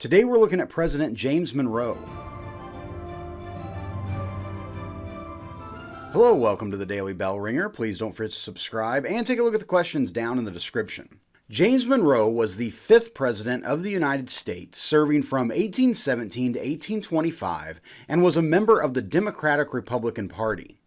Today we're looking at President James Monroe. Hello, welcome to the Daily Bellringer. Please don't forget to subscribe and take a look at the questions down in the description. James Monroe was the 5th President of the United States, serving from 1817 to 1825, and was a member of the Democratic Republican Party.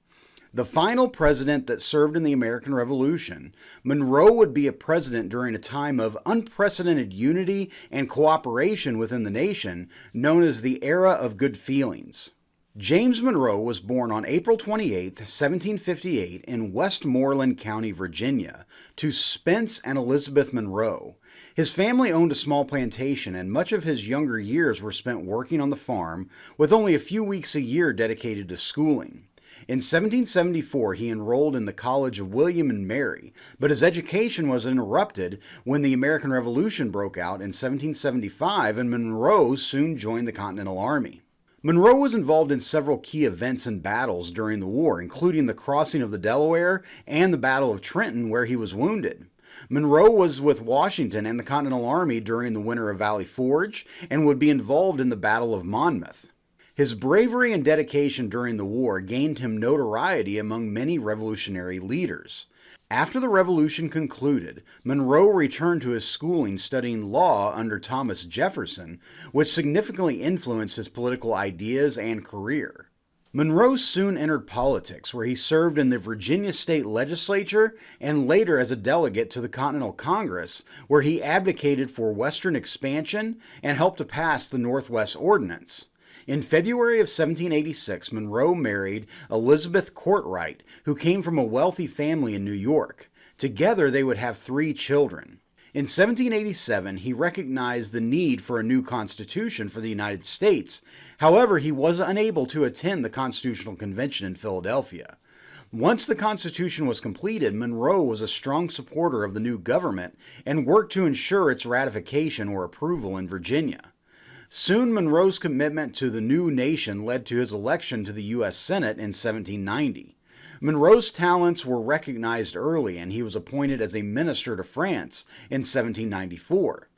The final president that served in the American Revolution, Monroe would be a president during a time of unprecedented unity and cooperation within the nation, known as the Era of Good Feelings. James Monroe was born on April 28, 1758, in Westmoreland County, Virginia, to Spence and Elizabeth Monroe. His family owned a small plantation, and much of his younger years were spent working on the farm, with only a few weeks a year dedicated to schooling. In 1774, he enrolled in the College of William and Mary, but his education was interrupted when the American Revolution broke out in 1775, and Monroe soon joined the Continental Army. Monroe was involved in several key events and battles during the war, including the crossing of the Delaware and the Battle of Trenton, where he was wounded. Monroe was with Washington and the Continental Army during the Winter of Valley Forge and would be involved in the Battle of Monmouth. His bravery and dedication during the war gained him notoriety among many revolutionary leaders. After the revolution concluded, Monroe returned to his schooling studying law under Thomas Jefferson, which significantly influenced his political ideas and career. Monroe soon entered politics, where he served in the Virginia State Legislature and later as a delegate to the Continental Congress, where he advocated for Western expansion and helped to pass the Northwest Ordinance. In February of 1786, Monroe married Elizabeth Courtwright, who came from a wealthy family in New York. Together, they would have 3 children. In 1787, he recognized the need for a new constitution for the United States. However, he was unable to attend the Constitutional Convention in Philadelphia. Once the Constitution was completed, Monroe was a strong supporter of the new government and worked to ensure its ratification or approval in Virginia. Soon, Monroe's commitment to the new nation led to his election to the U.S. Senate in 1790. Monroe's talents were recognized early, and he was appointed as a minister to France in 1794.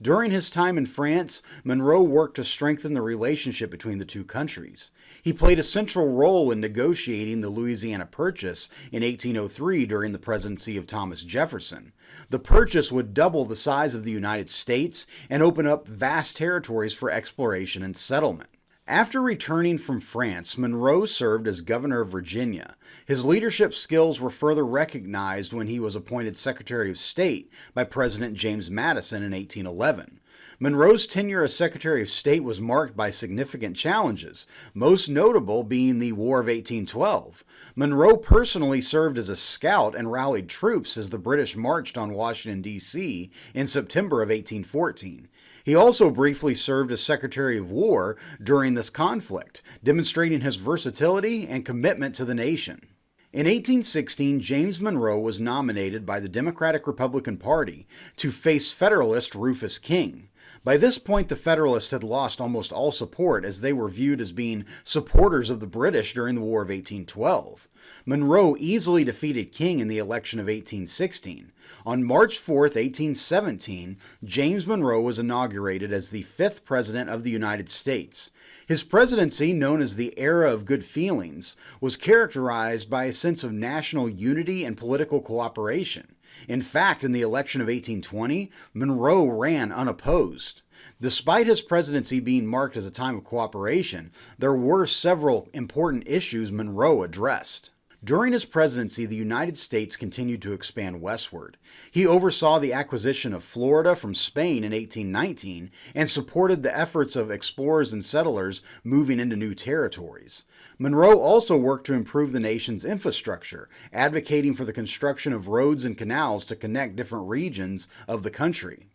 During his time in France, Monroe worked to strengthen the relationship between the two countries. He played a central role in negotiating the Louisiana Purchase in 1803 during the presidency of Thomas Jefferson. The purchase would double the size of the United States and open up vast territories for exploration and settlement. After returning from France, Monroe served as governor of Virginia. His leadership skills were further recognized when he was appointed Secretary of State by President James Madison in 1811. Monroe's tenure as Secretary of State was marked by significant challenges, most notable being the War of 1812. Monroe personally served as a scout and rallied troops as the British marched on Washington, D.C. in September of 1814. He also briefly served as Secretary of War during this conflict, demonstrating his versatility and commitment to the nation. In 1816, James Monroe was nominated by the Democratic-Republican Party to face Federalist Rufus King. By this point, the Federalists had lost almost all support, as they were viewed as being supporters of the British during the War of 1812. Monroe easily defeated King in the election of 1816. On March 4, 1817, James Monroe was inaugurated as the 5th President of the United States. His presidency, known as the Era of Good Feelings, was characterized by a sense of national unity and political cooperation. In fact, in the election of 1820, Monroe ran unopposed. Despite his presidency being marked as a time of cooperation, there were several important issues Monroe addressed. During his presidency, the United States continued to expand westward. He oversaw the acquisition of Florida from Spain in 1819 and supported the efforts of explorers and settlers moving into new territories. Monroe also worked to improve the nation's infrastructure, advocating for the construction of roads and canals to connect different regions of the country.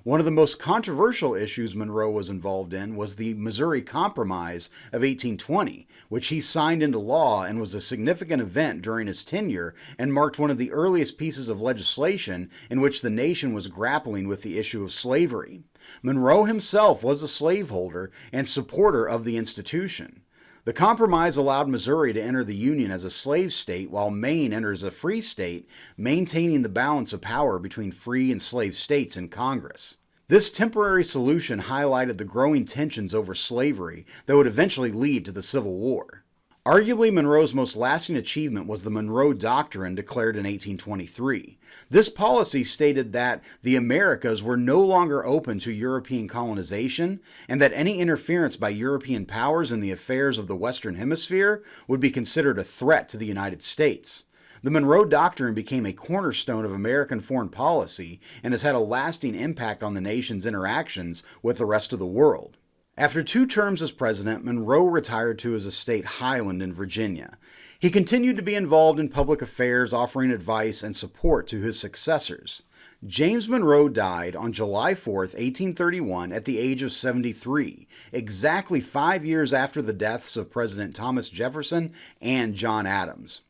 One of the most controversial issues Monroe was involved in was the Missouri Compromise of 1820, which he signed into law and was a significant event during his tenure and marked one of the earliest pieces of legislation in which the nation was grappling with the issue of slavery. Monroe himself was a slaveholder and supporter of the institution. The compromise allowed Missouri to enter the Union as a slave state, while Maine enters a free state, maintaining the balance of power between free and slave states in Congress. This temporary solution highlighted the growing tensions over slavery that would eventually lead to the Civil War. Arguably, Monroe's most lasting achievement was the Monroe Doctrine declared in 1823. This policy stated that the Americas were no longer open to European colonization and that any interference by European powers in the affairs of the Western Hemisphere would be considered a threat to the United States. The Monroe Doctrine became a cornerstone of American foreign policy and has had a lasting impact on the nation's interactions with the rest of the world. After 2 terms as president, Monroe retired to his estate Highland in Virginia. He continued to be involved in public affairs, offering advice and support to his successors. James Monroe died on July 4, 1831, at the age of 73, exactly 5 years after the deaths of President Thomas Jefferson and John Adams.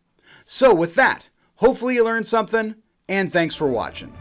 So with that, hopefully you learned something, and thanks for watching.